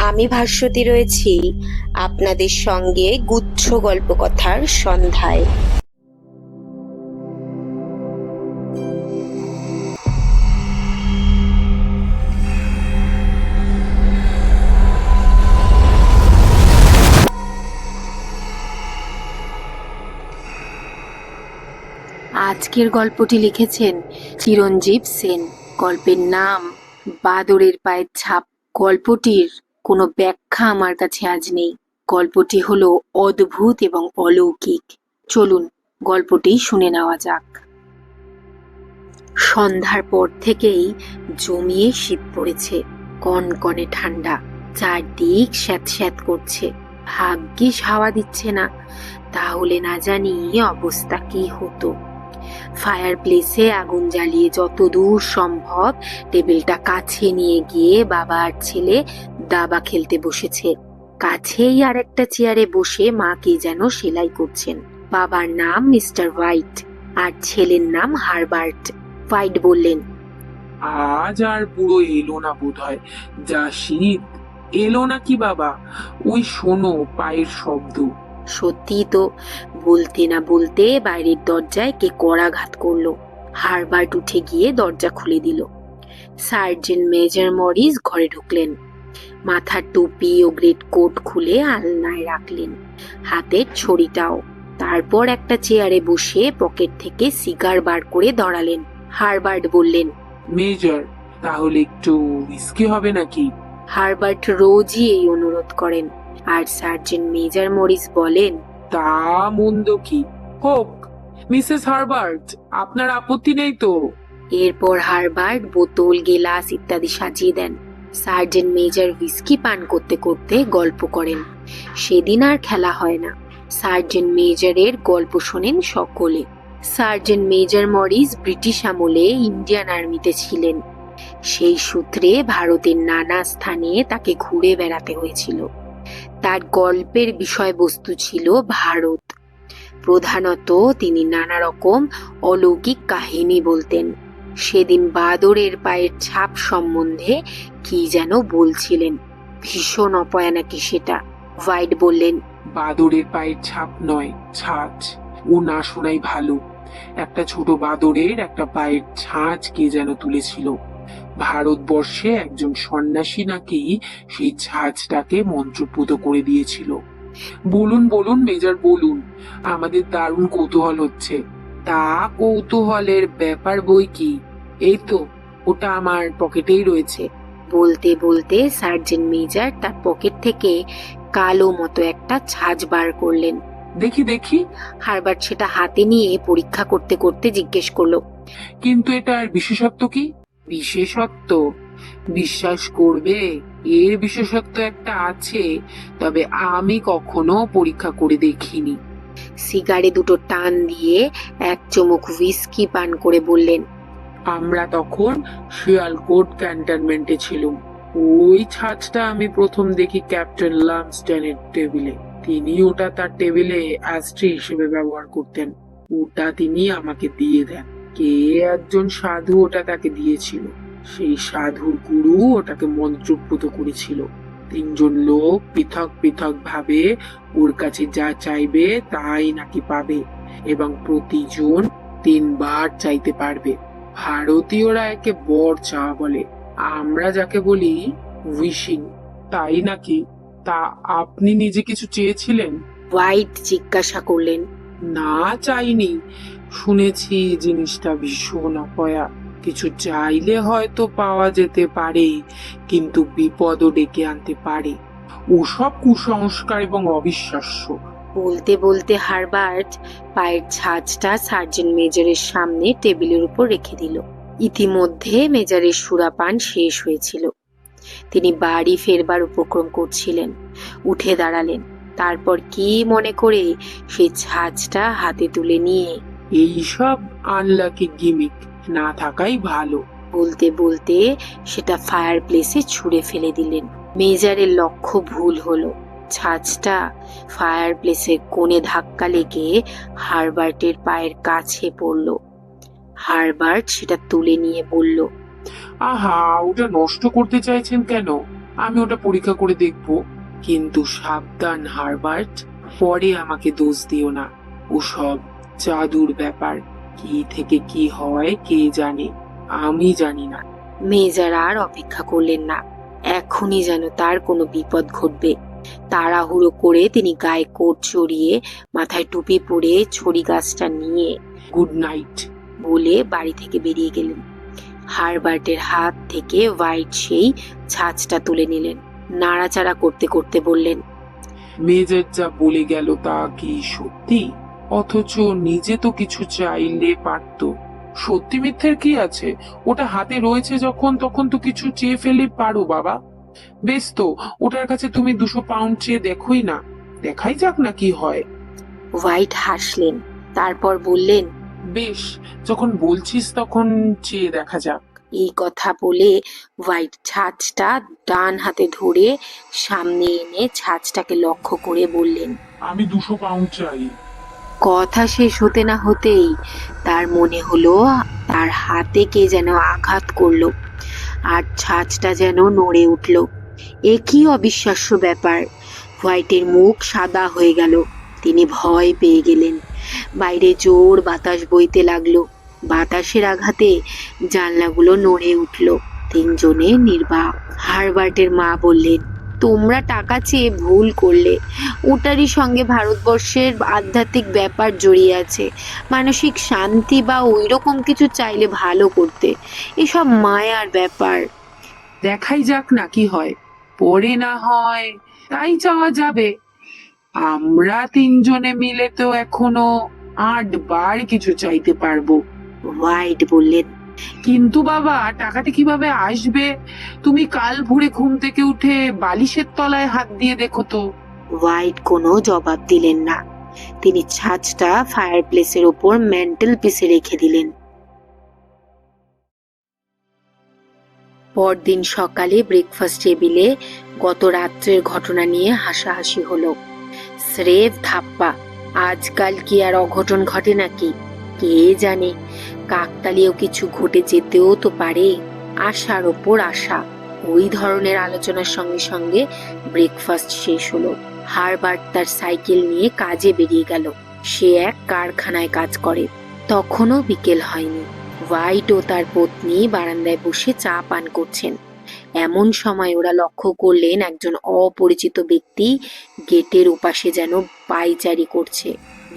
আমি ভাস্বতী রয়েছি আপনাদের সঙ্গে গুচ্ছ গল্পকথার সন্ধ্যায়। আজকের গল্পটি লিখেছেন চিরঞ্জীব সেন। গল্পের নাম বাদরের পায়ের ছাপ। গল্পটির কোনো ব্যাখ্যা আমার কাছে আজ নেই। গল্পটি হলো অদ্ভুত এবং অলৌকিক। চলুন গল্পটি শুনে নেওয়া যাক। সন্ধ্যার পর থেকেই জমিয়ে শীত পড়েছে। কনকনে ঠান্ডা, চারদিক স্যাঁতস্যাঁত করছে। ভাগ্যিস হাওয়া দিচ্ছে না, তাহলে না জানি অবস্থা কি হতো। ফায়ার প্লেসে আগুন জ্বালিয়ে যত দূর সম্ভব টেবিলটা কাছে নিয়ে গিয়ে বাবা আর ছেলে দাবা খেলতে বসেছে। কাছেই আর একটা চেয়ারে বসে মা কি যেন সেলাই করছেন। বাবার নাম মিস্টার হোয়াইট আর ছেলের নাম হারবার্ট। হোয়াইট বললেন, আজ আর পুরো এলো না বোধহয়, যা শীত। এলো নাকি বাবা? ওই শোনো পায়ের শব্দ। সত্যি তো। বলতে না বলতে বাইরের দরজায় কে করাঘাত করলো। হারবার্ট উঠে গিয়ে দরজা খুলে দিল। সার্জেন্ট মেজর মরিস ঘরে ঢুকলেন। মাথার টুপি ও গ্রেট কোট খুলে আলনায় রাখলেন, হাতের ছড়িটাও। তারপর একটা চেয়ারে বসে পকেট থেকে সিগার বার করে ধরালেন। হারবার্ট বললেন, মেজর, তাহলে একটু রিস্কি হবে নাকি? হারবার্ট রোজই এই অনুরোধ করেন। আর সার্জেন্ট মেজর মরিস বলেন, তা মন্দ কি হোক, মিসেস হারবার্ট, আপনার আপত্তি নেই তো? এরপর হারবার্ট বোতল, গেলাস ইত্যাদি সাজিয়ে দেন। সার্জেন্ট মেজর হুইস্কি পান করতে করতে গল্প করেন। সেদিন আর খেলা হয় না। সার্জেন্ট মেজরের গল্প শোনেন সকলে। সার্জেন্ট মেজর মরিস ব্রিটিশ আমলে ইন্ডিয়ান আর্মিতে ছিলেন। সেই সূত্রে ভারতের নানা স্থানে তাকে ঘুরে বেড়াতে হয়েছিল। তার গল্পের বিষয়বস্তু ছিল ভারত। প্রধানত তিনি নানা রকম অলৌকিক কাহিনী বলতেন। সেদিন বাদরের পায়ের ছাপ সম্বন্ধে কি যেন বলছিলেন। ভীষণ অপয়া নাকি সেটা। হোয়াইট বললেন, বাদরের পায়ের ছাপ নয়, ছাঁচ। ও না শোনাই ভালো। একটা ছোট বাদরের একটা পায়ের ছাঁচ কে যেন তুলেছিল। ভারতবর্ষে একজন সন্ন্যাসী নাকি সেই ছাঁচটাকে মন্ত্রপুত করে দিয়েছিল। বলুন বলুন মেজর, বলুন, আমাদের দারুণ কৌতূহল হচ্ছে। তা কৌতূহলের ব্যাপার বই কি। এই তো, ওটা আমার পকেটেই রয়েছে। বলতে বলতে সার্জেন্ট মেজর তার পকেট থেকে কালো মতো একটা ছাঁচ বার করলেন। দেখি দেখি। হারবার্ট সেটা হাতে নিয়ে পরীক্ষা করতে করতে জিজ্ঞেস করলো, কিন্তু এটার বিশেষত্ব কি? বিশেষত্ব? বিশ্বাস করবে, এর বিশেষত্ব একটা আছে, তবে আমি কখনো পরীক্ষা করে দেখিনি। সিগারে দুটো টান দিয়ে এক চুমুক হুইস্কি পান করে বললেন, আমরা তখন শিয়ালকোট ক্যান্টনমেন্টে ছিলাম। ওই ছাঁচটা আমি প্রথম দেখি ক্যাপ্টেন লামস্টনের টেবিলে। তিনি ওটা তার টেবিলে অ্যাস্ট্রে হিসেবে ব্যবহার করতেন। ওটা তিনি আমাকে দিয়ে দেন। কে একজন সাধু ওটা তাকে দিয়েছিল। সেই সাধুর গুরু ওটাকে মন্ত্রপুত করেছিল। তিনজন লোক পৃথক পৃথক ভাবে ওর কাছে যা চাইবে তাই নাকি পাবে, এবং প্রতিজন 3 বার চাইতে পারবে। ভারতীয়রা একে বর চাওয়া বলে, আমরা যাকে বলি উইশিং। তাই নাকি? তা আপনি নিজে কিছু চেয়েছিলেন? হোয়াইট জিজ্ঞাসা করলেন। না, চাইনি। শুনেছি জিনিসটা ভীষণ অপয়া। কিছু চাইলে হয়তো পাওয়া যেতে পারে, কিন্তু বিপদও ডেকে আনতে পারে। ওসব কুসংস্কার এবং অবিশ্বাস্য। বলতে বলতে হারবার্ট পায়ের ছাঁচটা সার্জেন্ট মেজরের সামনে টেবিলের উপর রেখে দিল। ইতিমধ্যে মেজরের সুরাপান শেষ হয়েছিল। তিনি বাড়ি ফেরবার উপক্রম করছিলেন। উঠে দাঁড়ালেন। তারপর কি মনে করে সেই ছাঁচটা হাতে তুলে নিয়ে, এইসব আনলাকি গিমিক না থাকাই ভালো। বলতে বলতে সেটা ফায়ার প্লেসে ছুঁড়ে ফেলে দিলেন। মেজরের লক্ষ্য ভুল হলো। ছাঁচটা ফায়ার প্লেসের কোণে ধাক্কা লেগে হারবার্টের পায়ের কাছে পড়ল। হারবার্ট সেটা তুলে নিয়ে বলল, আহা, ওটা নষ্ট করতে চাইছেন কেন? আমি ওটা পরীক্ষা করে দেখব। কিন্তু সাবধান হারবার্ট, পরে আমাকে দোষ দিও না। ওসব জাদুর ব্যাপার, কি থেকে কি হয় কে জানে, আমি জানি না। মেজর আর অপেক্ষা করলেন না, এখনই যেন তার কোনো বিপদ ঘটবে। তাড়াহুড়ো করে তিনি গায়ে কোট চড়িয়ে মাথায় টুপি পরে ছড়ি গাছটা নিয়ে গুড নাইট বলে বাড়ি থেকে বেরিয়ে গেলেন। হারবার্টের হাত থেকে হোয়াইট সেই ছাঁচটা তুলে নিলেন, নাড়াচাড়া করতে করতে বললেন, মেজর যা বলে গেল তা কি সত্যি? অথচ নিজে তো কিছু চাইলে পারতো। সত্যি মিথ্যের কি আছে? ওটা হাতে রয়েছে যখন, তখন তো কিছু চেয়ে ফেলে পারো বাবা। বেশ তো, ওটার কাছে তুমি 200 পাউন্ড চেয়ে দেখোই না, দেখাই যাক না কি হয়। হোয়াইট হাসলেন, তারপর বললেন, বেশ, যখন বলছিস তখন চেয়ে দেখা যাক। এই কথা বলে হোয়াইট ছাঁচটা ডান হাতে ধরে সামনে এনে ছাঁচটাকে লক্ষ্য করে বললেন, আমি 200 পাউন্ড চাই। কথা শেষ হতে না হতেই তার মনে হলো তার হাতে কে যেন আঘাত করলো, আর ছাঁচটা যেন নড়ে উঠল। এ কি অবিশ্বাস্য ব্যাপার! হোয়াইটের মুখ সাদা হয়ে গেল, তিনি ভয় পেয়ে গেলেন। বাইরে জোর বাতাস বইতে লাগলো, বাতাসের আঘাতে জানলাগুলো নড়ে উঠল। তিনজনে নির্বাক। হারবার্টের মা বললেন, তোমরা টাকা চেয়ে ভুল করলে। ওটারই সঙ্গে ভারতবর্ষের আধ্যাত্মিক ব্যাপার জড়িয়ে আছে, মানসিক শান্তি বা ওইরকম কিছু চাইলে ভালো করতে। এসব মায়ার ব্যাপার। দেখাই যাক না কি হয়, পরে না হয় তাই চাওয়া যাবে। আমরা তিনজনে মিলে তো এখনো 8 বার কিছু চাইতে পারবো। হোয়াইট বললেন, কিন্তু বাবা, টাকাটা কিভাবে আসবে? তুমি কাল ভোরে ঘুম থেকে উঠে বালিশের তলায় হাত দিয়ে দেখো তো। হোয়াইট কোনো জবাব দিলেন না। তিনি ছাঁচটা ফায়ার প্লেসের ওপর ম্যান্টেল পিসে রেখে দিলেন। পরদিন সকালে ব্রেকফাস্ট টেবিলে গত রাত্রের ঘটনা নিয়ে হাসাহাসি হলো। স্রেফ ধাপ্পা। আজকাল কি আর অঘটন ঘটে নাকি? কে জানে, কাকতালীয় কিছু ঘটে যেতেও তো পারে। আশার ওপর আশা। ওই ধরনের আলোচনার সঙ্গে সঙ্গে ব্রেকফাস্ট শেষ হলো। হারবার্ট তার সাইকেল নিয়ে কাজে বেরিয়ে গেল। সে এক কারখানায় কাজ করে। তখনও বিকেল হয়নি। হোয়াইট ও তার পত্নী বারান্দায় বসে চা পান করছেন। এমন সময় ওরা লক্ষ্য করলেন একজন অপরিচিত ব্যক্তি গেটের ওপাশে যেন পায়চারি করছে।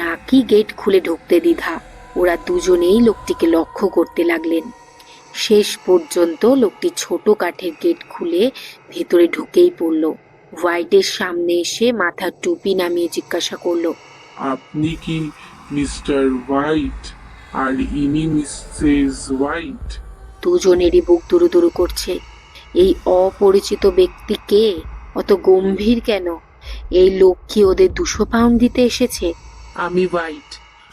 নাকি গেট খুলে ঢুকতে দ্বিধা। ওরা দুজনেই লোকটিকে লক্ষ্য করতে লাগলেন। শেষ পর্যন্ত লোকটি ছোট কাঠের গেট খুলে ভেতরে ঢুকেই পড়ল। হোয়াইটের সামনে এসে মাথার টুপি নামিয়ে জিজ্ঞাসা করলো, আপনি কি মিস্টার হোয়াইট? আর ইনি মিসেস হোয়াইট? দুজনেরই বুক দুরুদুরু করছে। এই অপরিচিত ব্যক্তি কে? অত গম্ভীর কেন? এই লোক কি ওদের 200 পাউন্ড দিতে এসেছে? আমি হোয়াইট,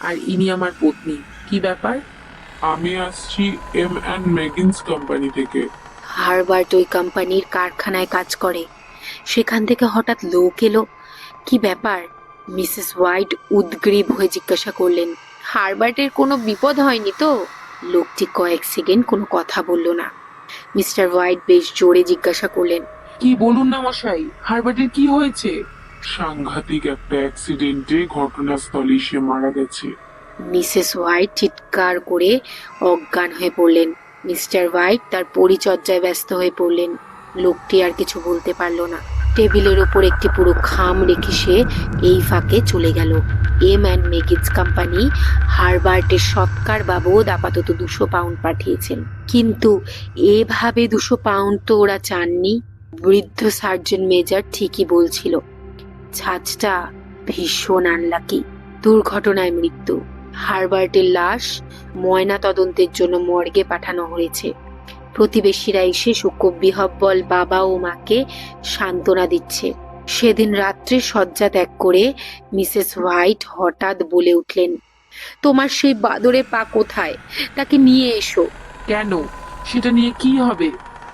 আর ইনি আমার পত্নী। কি ব্যাপার? আমি আসছি M&Meggins কোম্পানি থেকে। হারবার্ট ওই কোম্পানির কারখানায় কাজ করে। সেখান থেকে হঠাৎ লোক এলো। কি ব্যাপার? মিসেস হোয়াইট উদ্গ্রীব হয়ে জিজ্ঞাসা করলেন। হারবার্টের কোনো বিপদ হয়নি তো? লোকটি কয়েক সেকেন্ড কোনো কথা বলল না। মিস্টার হোয়াইট বেশ জোরে জিজ্ঞাসা করলেন, কি বলুন না মশাই, হারবার্টের কি হয়েছে? সাংঘাতিক একটা অ্যাক্সিডেন্টে ঘটনাস্থলে সে মারা গেছে। মিসেস হোয়াইট চিৎকার করে অজ্ঞান হয়ে পড়লেন। মিস্টার হোয়াইট তার পরিচর্যায় ব্যস্ত হয়ে পড়লেন। লোকটি আর কিছু বলতে পারল না। টেবিলের ওপর একটি পুরো খাম রেখে সে এই ফাঁকে চলে গেল। M&Meggins কোম্পানি হারবার্টের সৎকার বাবদ আপাতত 200 পাউন্ড পাঠিয়েছেন। কিন্তু এভাবে 200 পাউন্ড তো ওরা চাননি। বৃদ্ধ সার্জেন্ট মেজর ঠিকই বলছিল, ছাঁচটা ভীষণ আনলাকি। দুর্ঘটনায় মৃত্যু। হারবার্টের লাশ ময়না তদন্তের জন্য মর্গে পাঠানো হয়েছে। প্রতিবেশীরা এসে শোকবিহ্বল বাবা ও মাকে সান্ত্বনা দিচ্ছে। সেদিন রাত্রে শয্যা ত্যাগ করে মিসেস হোয়াইট হঠাৎ বলে উঠলেন, তোমার সেই বাদরে পা কোথায়? তাকে নিয়ে এসো। কেন? সেটা নিয়ে কি হবে?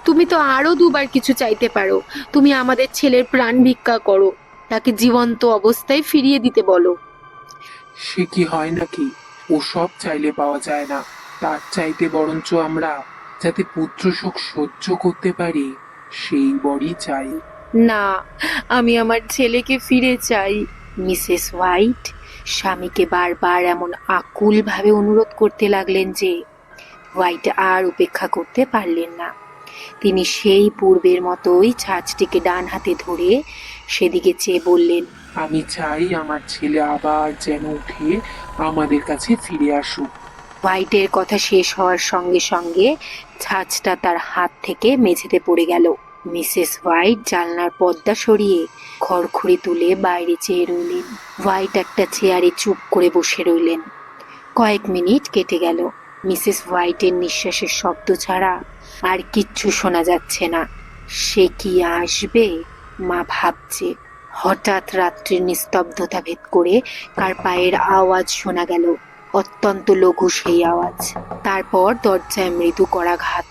তুমি তো আরো 2 বার কিছু চাইতে পারো। তুমি আমাদের ছেলের প্রাণ ভিক্ষা করো, তাকে জীবন্ত অবস্থায় ফিরিয়ে দিতে বলো। সে কি হয় নাকি? ও সব চাইলে পাওয়া যায় না। তার চাইতে বরঞ্চ আমরা যাতে পুত্র শোক সহ্য করতে পারি সেই বরই চাই। না, আমি আমার ছেলেকে ফিরে চাই। মিসেস হোয়াইট স্বামীকে বারবার এমন আকুলভাবে অনুরোধ করতে লাগলেন যে হোয়াইট আর উপেক্ষা করতে পারলেন না। তিনি সেই পূর্বের মতোই ছাঁচটিকে ডান হাতে ধরে সেদিকে চেয়ে বললেন, আমি চাই আমার ছেলে আবার যেন উঠে আমাদের কাছে ফিরে আসুক। হোয়াইটের কথা শেষ হওয়ার সঙ্গে সঙ্গে ছাঁচটা তার হাত থেকে মেঝেতে পড়ে গেল। মিসেস হোয়াইট জানলার পর্দা সরিয়ে খড়খড়ি তুলে বাইরে চেয়ে রইলেন। হোয়াইট একটা চেয়ারে চুপ করে বসে রইলেন। কয়েক মিনিট কেটে গেল। মিসেস হোয়াইটের নিঃশ্বাসের শব্দ ছাড়া আর কিচ্ছু শোনা যাচ্ছে না। সে কি আসবে? মা ভাবছে। হঠাৎ রাত্রির নিস্তব্ধতা ভেদ করে কার পায়ের আওয়াজ শোনা গেল, অত্যন্ত লঘু সেই আওয়াজ। তারপর দরজায় মৃদু করাঘাত।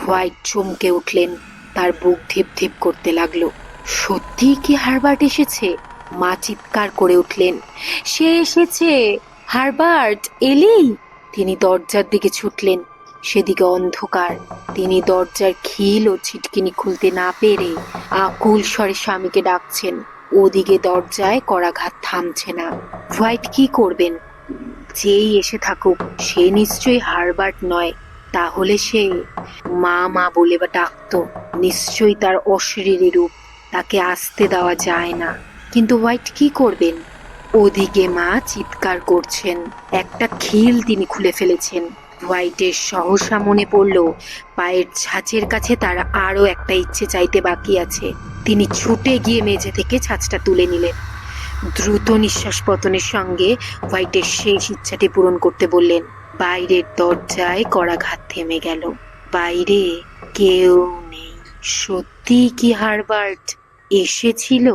হোয়াইট চমকে উঠলেন, তার বুক ধীপ ধীপ করতে লাগলো। সত্যিই কি হারবার্ট এসেছে? মা চিৎকার করে উঠলেন, সে এসেছে! হারবার্ট, এলি! তিনি দরজার দিকে ছুটলেন। সেদিকে অন্ধকার। তিনি দরজার খিল ও ছিটকিনি খুলতে না পেরে আকুল স্বরে স্বামীকে ডাকছেন। ওদিকে দরজায় করাঘাত থামছে না। হোয়াইট কি করবেন? যেই এসে থাকুক, সে নিশ্চয়ই হারবার্ট নয়। তাহলে সে মা মা বলে বা ডাকতো, নিশ্চয়ই তার অশরীরী রূপ, তাকে আসতে দেওয়া যায় না। কিন্তু হোয়াইট কি করবেন? ওদিকে মা চিৎকার করছেন। একটা খিল তিনি খুলে ফেলেছেন। হোয়াইটের সহসা মনে পড়ল পায়ের ছাঁচের কাছে তার আরো একটা ইচ্ছে চাইতে বাকি আছে। তিনি ছুটে গিয়ে মেঝে থেকে ছাঁচটা তুলে নিলেন। দ্রুত নিঃশ্বাস পতনের সঙ্গে হোয়াইটের শেষ ইচ্ছাটি পূরণ করতে বললেন। বাইরের দরজায় করাঘাত থেমে গেল। বাইরে কেউ নেই। সত্যি কি হারবার্ট এসেছিল?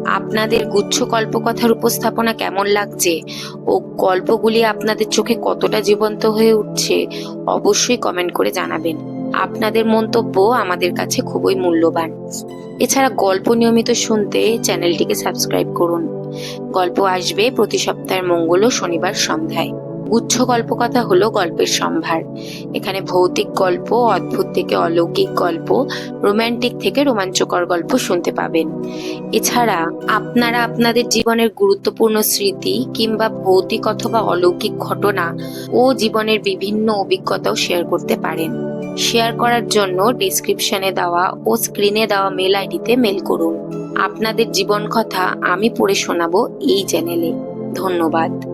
আপনাদের গুচ্ছ কল্পকথার উপস্থাপনা কেমন লাগছে ও গল্পগুলি আপনাদের চোখে কতটা জীবন্ত হয়ে উঠছে অবশ্যই কমেন্ট করে জানাবেন। আপনাদের মন্তব্য আমাদের কাছে খুবই মূল্যবান। এছাড়া গল্প নিয়মিত শুনতে চ্যানেলটিকে সাবস্ক্রাইব করুন। গল্প আসবে প্রতি সপ্তাহের মঙ্গল ও শনিবার সন্ধ্যায়। গুচ্ছ গল্পকথা হলো গল্পের সম্ভার। এখানে ভৌতিক গল্প, অদ্ভুত থেকে অলৌকিক গল্প, রোমান্টিক থেকে রোমাঞ্চকর গল্প শুনতে পাবেন। এছাড়া আপনারা আপনাদের জীবনের গুরুত্বপূর্ণ স্মৃতি কিংবা ভৌতিক অথবা অলৌকিক ঘটনা ও জীবনের বিভিন্ন অভিজ্ঞতাও শেয়ার করতে পারেন। শেয়ার করার জন্য ডেসক্রিপশনে দেওয়া ও স্ক্রিনে দেওয়া মেল আইডিতে মেল করুন। আপনাদের জীবন কথা আমি পড়ে শোনাবো এই চ্যানেলে। ধন্যবাদ।